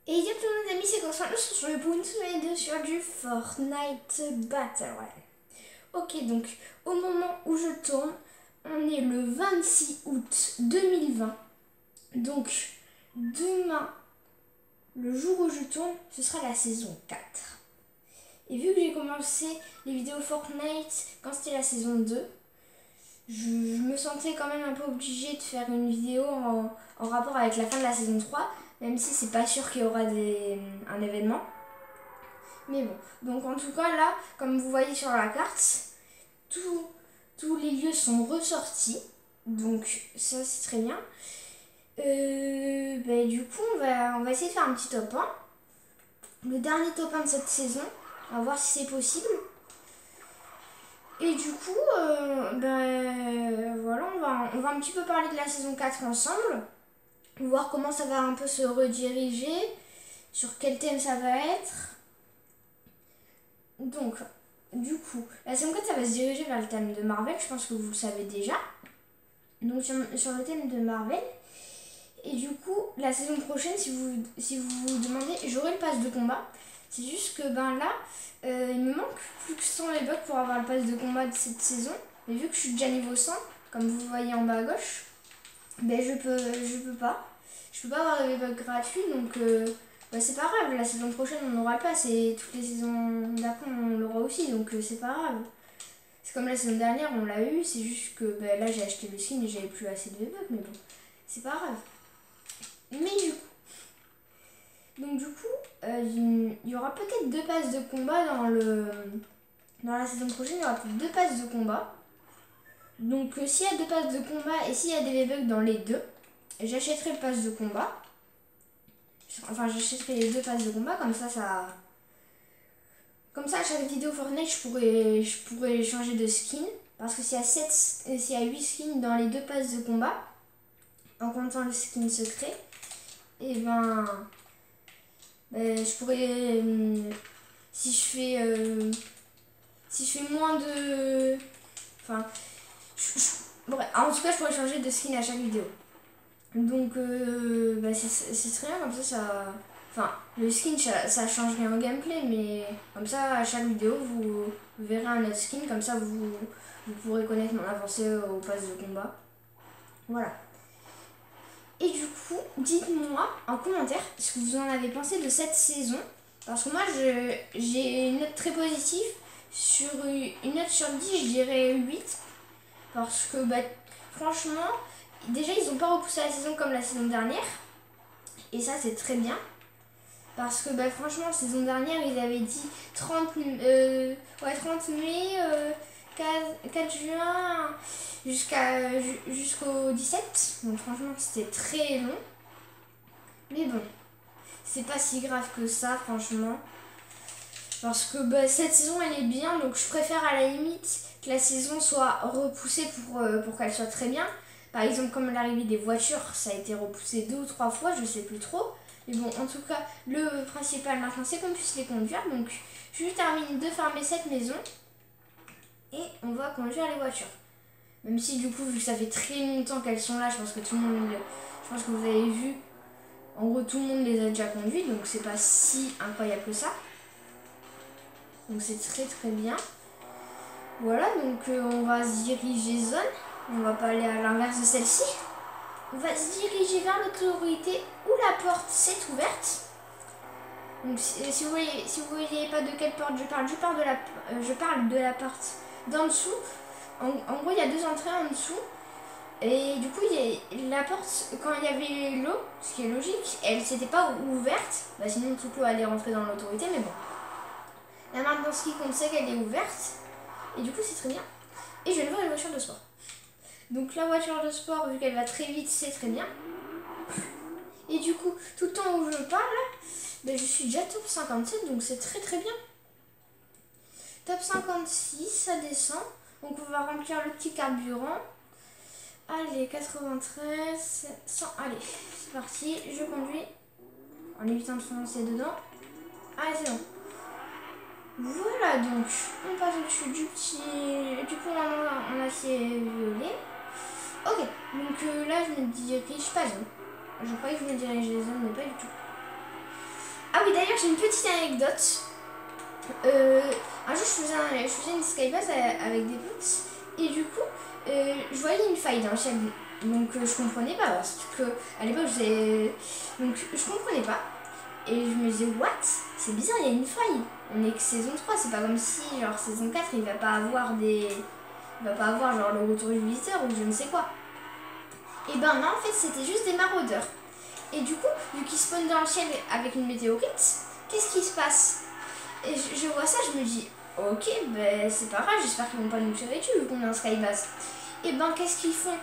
Et yo tout le monde, les amis, c'est Constance, on se retrouve pour une semaine de sur du Fortnite Battle Royale. Ok, donc au moment où je tourne, on est le 26 août 2020. Donc demain, le jour où je tourne, ce sera la saison 4. Et vu que j'ai commencé les vidéos Fortnite quand c'était la saison 2, je me sentais quand même un peu obligée de faire une vidéo en rapport avec la fin de la saison 3, même si c'est pas sûr qu'il y aura un événement. Mais bon, donc en tout cas là, comme vous voyez sur la carte, tous les lieux sont ressortis. Donc ça c'est très bien. Du coup on va essayer de faire un petit top 1. Le dernier top 1 de cette saison. On va voir si c'est possible. Et du coup, voilà, on va un petit peu parler de la saison 4 ensemble. Voir comment ça va un peu se rediriger. Sur quel thème ça va être. Donc, du coup, la saison 4, ça va se diriger vers le thème de Marvel. Je pense que vous le savez déjà. Donc, sur le thème de Marvel. Et du coup, la saison prochaine, si vous vous demandez, j'aurai le pass de combat. C'est juste que là, il me manque plus que 100 V-Bucks pour avoir le pass de combat de cette saison. Mais vu que je suis déjà niveau 100, comme vous voyez en bas à gauche, je peux pas. Je peux pas avoir de V-Bucks gratuits, donc c'est pas grave. La saison prochaine, on aura le pass et toutes les saisons d'après, on l'aura aussi, donc c'est pas grave. C'est comme la saison dernière, on l'a eu, c'est juste que là, j'ai acheté le skin et j'avais plus assez de V-Bucks, mais bon, c'est pas grave. Mais du coup, il y aura peut-être 2 passes de combat dans la saison prochaine, il y aura peut-être 2 passes de combat. Donc s'il y a 2 passes de combat et s'il y a des V-Bucks dans les deux, j'achèterai le pass de combat. Enfin, j'achèterai les 2 passes de combat, comme ça à chaque vidéo Fortnite, je pourrais changer de skin. Parce que s'il y a 8 skins dans les 2 passes de combat, en comptant le skin secret, et je pourrais, si je fais moins de, enfin, en tout cas je pourrais changer de skin à chaque vidéo. Donc c'est très bien, comme ça enfin le skin ça change rien au gameplay, mais comme ça à chaque vidéo vous verrez un autre skin, comme ça vous pourrez connaître mon avancée au pass de combat. Voilà. Et du coup, dites-moi en commentaire ce que vous en avez pensé de cette saison. Parce que moi, j'ai une note très positive. Sur une note sur 10, je dirais 8. Parce que, franchement, déjà, ils n'ont pas repoussé la saison comme la saison dernière. Et ça, c'est très bien. Parce que, franchement, la saison dernière, ils avaient dit 30 mai, 4 juin jusqu'au 17. Donc franchement c'était très long. Mais bon, c'est pas si grave que ça franchement. Parce que cette saison elle est bien, donc je préfère à la limite que la saison soit repoussée pour qu'elle soit très bien. Par exemple comme l'arrivée des voitures, ça a été repoussé 2 ou 3 fois, je sais plus trop. Mais bon, en tout cas, le principal maintenant c'est qu'on puisse les conduire. Donc je termine de farmer cette maison. Et on va conduire les voitures. Même si du coup, vu que ça fait très longtemps qu'elles sont là, je pense que vous avez vu, en gros tout le monde les a déjà conduites, donc c'est pas si incroyable que ça. Donc c'est très très bien. Voilà, donc on va se diriger zone. On va pas aller à l'inverse de celle-ci. On va se diriger vers l'autorité où la porte s'est ouverte. Donc si vous voyez pas de quelle porte je parle, je parle de la porte d'en dessous. En gros, il y a 2 entrées en dessous. Et du coup, la porte, quand il y avait l'eau, ce qui est logique, elle s'était pas ouverte. Sinon, toute l'eau allait rentrer dans l'autorité, mais bon. Là maintenant, ce qui compte, c'est qu'elle est ouverte. Et du coup, c'est très bien. Et je vais voir une voiture de sport. Donc la voiture de sport, vu qu'elle va très vite, c'est très bien. Et du coup, tout le temps où je parle, je suis déjà top 57, donc c'est très très bien. Top 56, ça descend. Donc on va remplir le petit carburant. Allez, 93, 100, allez, c'est parti, je conduis. En évitant de foncer dedans. Allez, c'est bon. Voilà, donc, on passe au-dessus du pont en acier violet. Ok, donc là, je me dirige pas zone. Je croyais que je me dirigeais zone, mais pas du tout. Ah oui, d'ailleurs, j'ai une petite anecdote. Un jour, je faisais une skybase avec des potes. Et du coup, je voyais une faille dans le ciel. Donc, je comprenais pas. Parce que à l'époque, donc, je comprenais pas. Et je me disais, what? C'est bizarre, il y a une faille. On est que saison 3. C'est pas comme si, genre, saison 4, il va pas avoir des. Il va pas avoir, genre, le retour du visiteur ou je ne sais quoi. Et ben non, en fait, c'était juste des maraudeurs. Et du coup, vu qu'ils spawnent dans le ciel avec une météorite, qu'est-ce qui se passe? Et je vois ça, je me dis, ok, ben c'est pas grave, j'espère qu'ils vont pas nous tirer dessus vu qu'on est en skybase. Et ben qu'est-ce qu'ils font?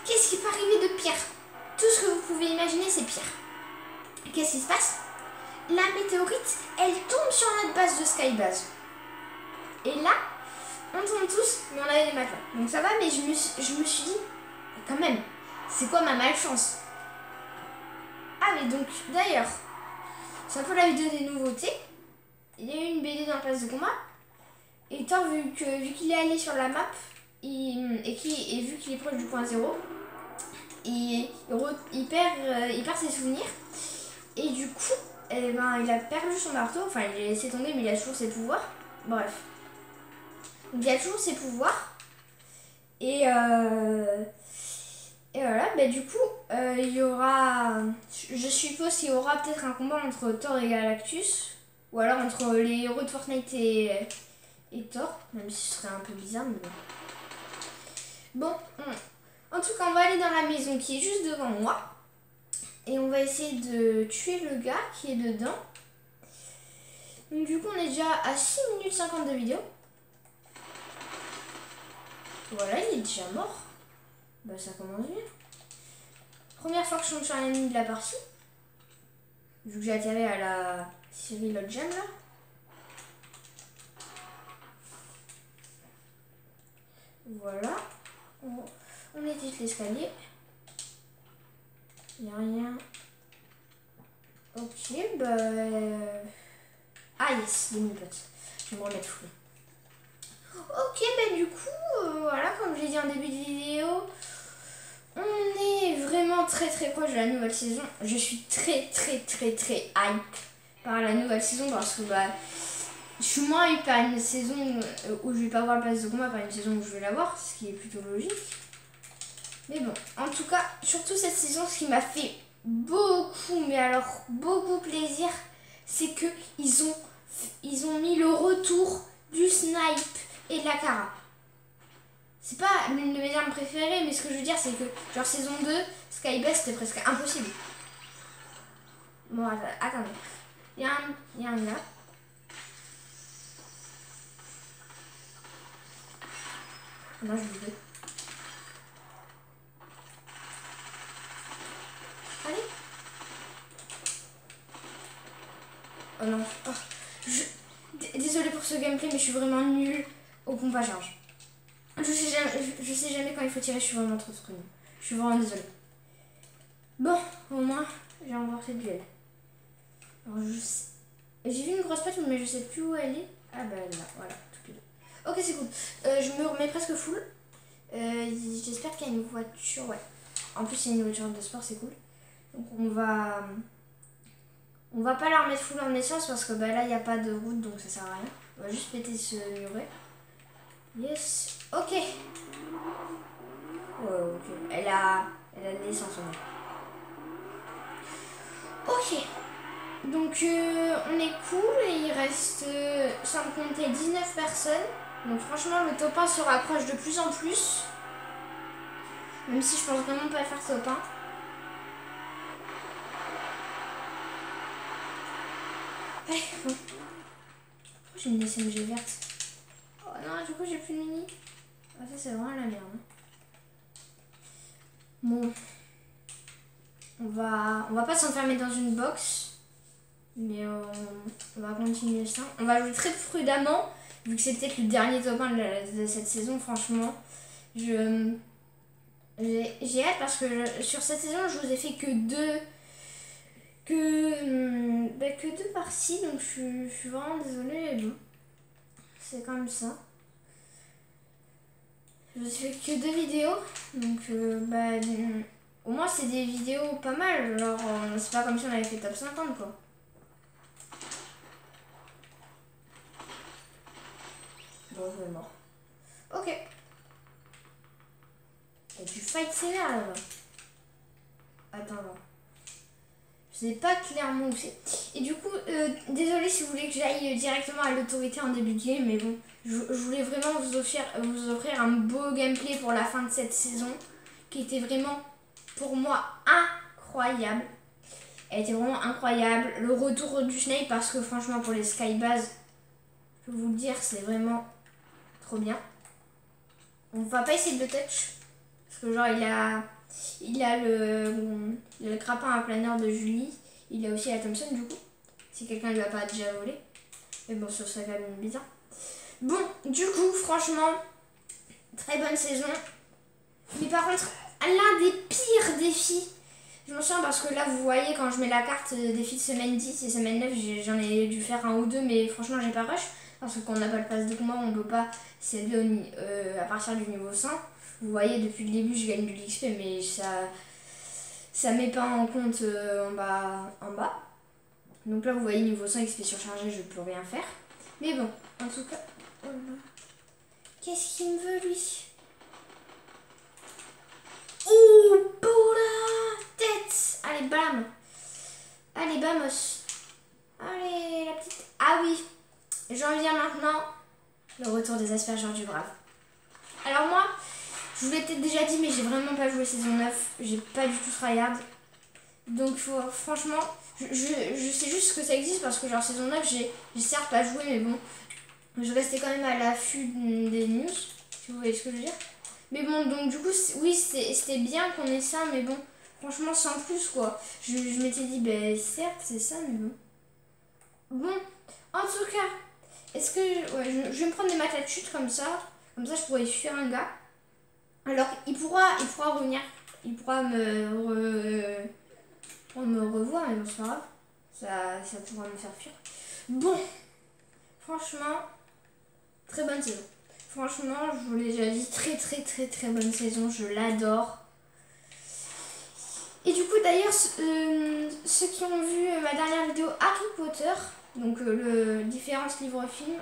Qu'est-ce qui peut arriver de pire? Tout ce que vous pouvez imaginer, c'est pire. Qu'est-ce qui se passe? La météorite, elle tombe sur notre base de skybase. Et là, on tombe tous, mais on avait des matelas. Donc ça va, mais je me suis dit, quand même, c'est quoi ma malchance? Ah mais donc, d'ailleurs, c'est un peu la vidéo des nouveautés. Il y a eu une BD dans la place de combat. Et Thor, vu qu'il est allé sur la map, vu qu'il est proche du point zéro, il perd ses souvenirs. Et du coup, il a perdu son marteau. Enfin, il a laissé tomber, mais il a toujours ses pouvoirs. Bref. Donc, il a toujours ses pouvoirs. Et voilà, bah, du coup, il y aura... Je suppose qu'il y aura peut-être un combat entre Thor et Galactus. Ou alors entre les héros de Fortnite et Thor. Même si ce serait un peu bizarre, mais bon. En tout cas, on va aller dans la maison qui est juste devant moi. Et on va essayer de tuer le gars qui est dedans. Donc du coup, on est déjà à 6 minutes 50 de vidéo. Voilà, il est déjà mort. Bah ça commence bien. Première fois que je tombe sur un ennemi de la partie. Vu que j'ai atterri à la Cyril Gem là. Voilà. On édite l'escalier. Il n'y a rien. Ok, bah... Ah yes, des mini potes. Je vais me remettre fou. Ok, bah du coup, voilà, comme j'ai dit en début de vidéo, on est vraiment très proche de la nouvelle saison. Je suis très hype par la nouvelle saison parce que bah, je suis moins hype par une saison où je vais pas avoir le pass de combat, par une saison où je vais l'avoir, ce qui est plutôt logique. Mais bon, en tout cas, surtout cette saison, ce qui m'a fait beaucoup, mais alors beaucoup plaisir, c'est que ils ont mis le retour du snipe et de la cara. C'est pas l'une de mes armes préférées, mais ce que je veux dire, c'est que genre saison 2, skybase c'était presque impossible. Bon, attendez. Il y a un gars. Moi, je vous veux. Allez. Oh non. Oh. Désolée pour ce gameplay, mais je suis vraiment nulle au pompe à charge. Je sais jamais quand il faut tirer, je suis vraiment trop nulle. Je suis vraiment désolée. Bon, au moins, j'ai remporté le duel. Alors, j'ai vu une grosse patte, mais je sais plus où elle est. Ah bah là, voilà, tout pile. Ok, c'est cool. Je me remets presque full. J'espère qu'il y a une voiture, ouais. En plus, il y a une voiture de sport, c'est cool. Donc on va pas la remettre full en essence parce que bah, là, il n'y a pas de route, donc ça sert à rien. On va juste péter ce muret. Yes. Ok. Ouais, ok. Elle a de l'essence, ok. Donc on est cool et il reste, sans compter, 19 personnes. Donc franchement le top 1 se rapproche de plus en plus. Même si je pense vraiment pas faire top 1. Allez, bon. Pourquoi j'ai une SMG verte? Oh non, du coup j'ai plus de mini. Ah, ça c'est vraiment la merde. Bon. On va pas s'enfermer dans une box. Mais on va continuer ça. On va jouer très prudemment. Vu que c'est peut-être le dernier top 1 de cette saison, franchement. J'ai hâte parce que sur cette saison, je vous ai fait que deux parties. Donc je suis vraiment désolée. Mais bon, c'est comme ça. Je vous ai fait que 2 vidéos. Donc au moins c'est des vidéos pas mal. Genre c'est pas comme si on avait fait top 50 quoi. Dangereux mort. Ok. Et tu fight sévère là-bas. Attends, là. Je sais pas clairement où c'est. Et du coup, désolé si vous voulez que j'aille directement à l'autorité en début de game, mais bon, je voulais vraiment vous offrir un beau gameplay pour la fin de cette saison, qui était vraiment, pour moi, incroyable. Elle était vraiment incroyable. Le retour du Snape, parce que franchement, pour les Skybase, je peux vous le dire, c'est vraiment trop bien. On va pas essayer de le touch, parce que genre, il a le grappin à planeur de Julie. Il a aussi la Thompson du coup. Si quelqu'un lui a pas déjà volé. Mais bon, ça serait quand même bizarre. Bon, du coup, franchement, très bonne saison. Mais par contre, l'un des pires défis, je me souviens parce que là, vous voyez, quand je mets la carte défi de semaine 10 et semaine 9, j'en ai dû faire un ou deux, mais franchement, j'ai pas rush. Parce que quand on n'a pas le pass de combat, on peut pas s'élever à partir du niveau 100. Vous voyez, depuis le début, je gagne de l'XP, mais ça met pas en compte en bas. Donc là, vous voyez, niveau 100 XP surchargé, je peux rien faire. Mais bon, en tout cas... Oh là. Qu'est-ce qu'il me veut, lui? Oh, boula! Tête! Allez, bam! Allez, bamos! Allez, la petite... Ah oui! J'en viens maintenant. Le retour des aspergeurs du Brave. Alors moi... Je vous l'ai peut-être déjà dit, mais j'ai vraiment pas joué saison 9. J'ai pas du tout tryhard. Donc franchement, je sais juste que ça existe parce que genre saison 9, j'ai certes pas joué, mais bon, je restais quand même à l'affût des news, si vous voyez ce que je veux dire. Mais bon, donc du coup, oui, c'était bien qu'on ait ça, mais bon, franchement, sans plus quoi. Je m'étais dit, ben certes, c'est ça, mais bon. Bon, en tout cas, est-ce que... Ouais, je vais me prendre des matelas de chute comme ça je pourrais fuir un gars. Alors, il pourra revenir. Il pourra me revoir, mais bon, c'est pas grave. Ça pourra me faire fuir. Bon, franchement, très bonne saison. Franchement, je vous l'ai déjà dit, très bonne saison. Je l'adore. Et du coup, d'ailleurs, ceux qui ont vu ma dernière vidéo Harry Potter, donc le différence livre-film,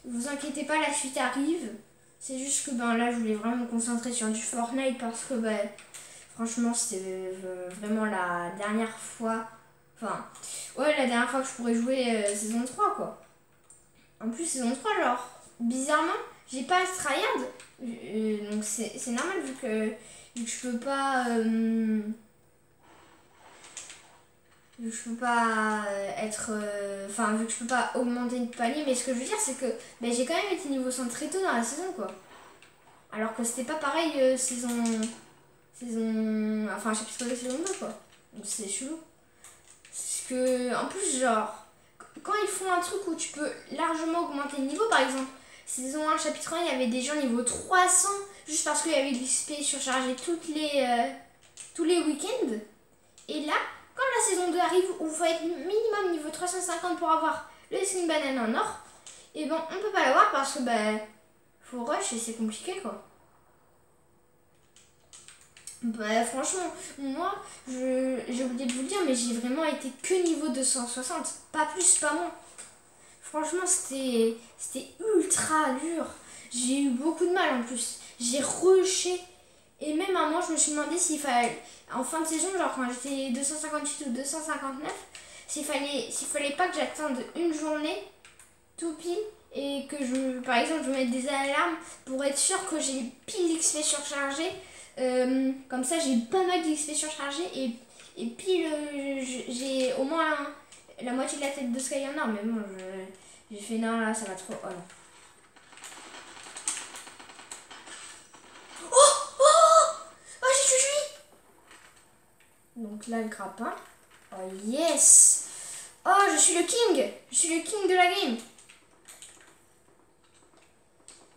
vous inquiétez pas, la suite arrive. C'est juste que là, je voulais vraiment me concentrer sur du Fortnite parce que franchement, c'était vraiment la dernière fois. Enfin, ouais, la dernière fois que je pourrais jouer saison 3, quoi. En plus, saison 3, genre, bizarrement, j'ai pas à tryhard. Donc, c'est normal vu que je peux pas. Vu que je peux pas être. Enfin, vu que je peux pas augmenter de palier, mais ce que je veux dire, c'est que j'ai quand même été niveau 100 très tôt dans la saison, quoi. Alors que c'était pas pareil saison. Enfin, chapitre 2, saison 2, quoi. Donc c'est chelou. Parce que, en plus, genre, quand ils font un truc où tu peux largement augmenter le niveau, par exemple, saison 1, chapitre 1, il y avait des gens niveau 300, juste parce qu'il y avait de l'XP surchargé tous les week-ends. Et là, quand la saison 2 arrive, où il faut être minimum niveau 350 pour avoir le skin banane en or, et bon, on peut pas l'avoir parce que faut rush et c'est compliqué, quoi. Franchement, moi, j'ai oublié de vous le dire, mais j'ai vraiment été que niveau 260. Pas plus, pas moins. Franchement, c'était ultra dur. J'ai eu beaucoup de mal en plus. J'ai rushé. Et même à un moment, je me suis demandé s'il fallait, en fin de saison, genre quand j'étais 258 ou 259, s'il fallait pas que j'attende une journée tout pile et que par exemple, je mette des alarmes pour être sûr que j'ai pile l'XP surchargé. Comme ça, j'ai pas mal d'XP surchargé et pile, j'ai au moins la moitié de la tête de Sky en or. Mais bon, j'ai fait non, là, ça va trop. Oh non. Donc là, le grappin. Oh yes! Oh, je suis le king! Je suis le king de la game!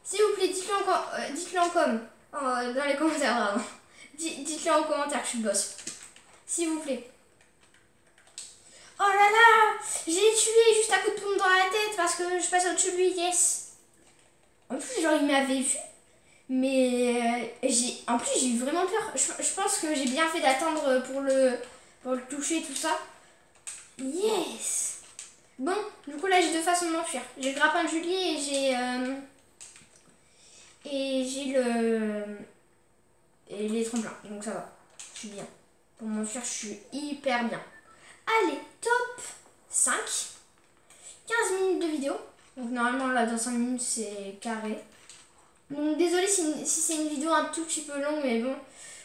S'il vous plaît, dites-le en com. Dans les commentaires, vraiment. Dites-le en commentaire que je suis le boss. S'il vous plaît. Oh là là! J'ai tué juste un coup de pompe dans la tête parce que je passe au-dessus de lui, yes! En plus, genre, il m'avait vu. Mais en plus j'ai eu vraiment peur. Je pense que j'ai bien fait d'attendre pour le toucher tout ça. Yes. Bon, du coup là j'ai deux façons de m'enfuir. J'ai le grappin de Julie et j'ai Et j'ai et les tremplins. Donc ça va. Je suis bien. Pour m'enfuir, je suis hyper bien. Allez, top 5. 15 minutes de vidéo. Donc normalement là dans 5 minutes c'est carré. Donc désolé si c'est une vidéo un tout petit peu longue, mais bon,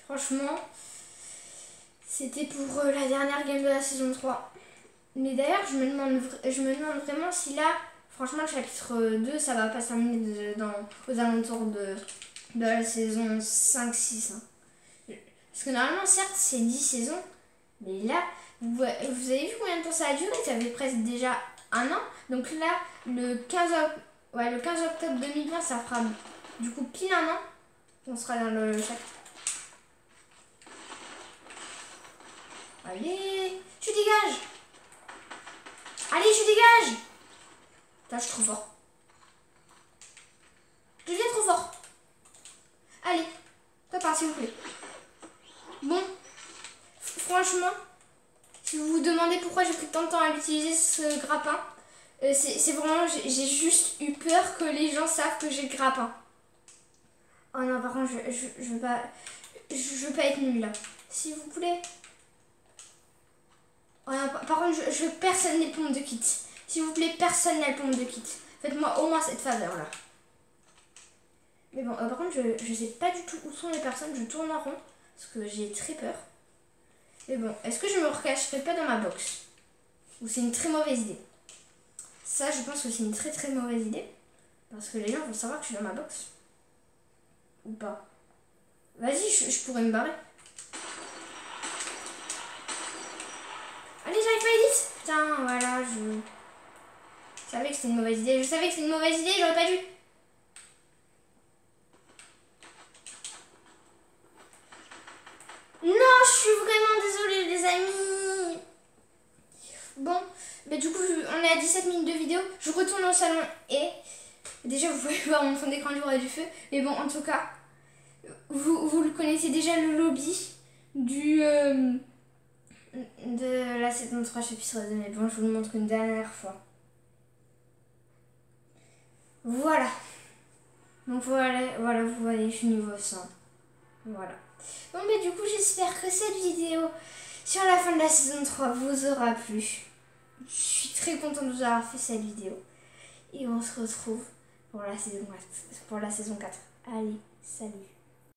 franchement, c'était pour la dernière game de la saison 3. Mais d'ailleurs, je me demande vraiment si là, franchement, le chapitre 2, ça va pas se terminer aux alentours de la saison 5-6. Hein. Parce que normalement, certes, c'est 10 saisons, mais là, vous avez vu combien de temps ça a duré? Ça fait presque déjà un an. Donc là, le 15 octobre 2020, ça fera du coup pile un an. On sera dans le chapitre. Allez, tu dégages. Allez, je dégage. Putain, je suis trop fort. Je deviens trop fort. Allez, toi part s'il vous plaît. Bon, franchement, si vous vous demandez pourquoi j'ai pris tant de temps à utiliser ce grappin, c'est vraiment, j'ai juste eu peur que les gens savent que j'ai le grappin. Oh non, par contre, je veux pas être nulle là. S'il vous plaît. Oh non, par contre, personne n'ait pompe de kit. S'il vous plaît, personne n'a le pompe de kit. Faites-moi au moins cette faveur là. Mais bon, par contre, je sais pas du tout où sont les personnes. Je tourne en rond parce que j'ai très peur. Mais bon, est-ce que je me recacherai pas dans ma box? Ou c'est une très mauvaise idée? Ça, je pense que c'est une très très mauvaise idée. Parce que les gens vont savoir que je suis dans ma box. Ou pas? Vas-y, je pourrais me barrer. Allez, j'arrive pas vite. Putain, voilà, je savais que c'était une mauvaise idée. J'aurais pas dû. Non, je suis vraiment désolée, les amis. Bon, bah du coup, on est à 17 minutes de vidéo. Je retourne au salon et déjà, vous pouvez voir mon fond d'écran du roi du feu. Mais bon, en tout cas, vous le connaissez déjà, le lobby de la saison 3 chapitre 2. Mais bon, je vous le montre une dernière fois. Voilà. Donc voilà, vous voyez, je suis niveau 100. Voilà. Bon, mais du coup, j'espère que cette vidéo sur la fin de la saison 3 vous aura plu. Je suis très contente de vous avoir fait cette vidéo. Et on se retrouve pour la saison 4. Allez, salut.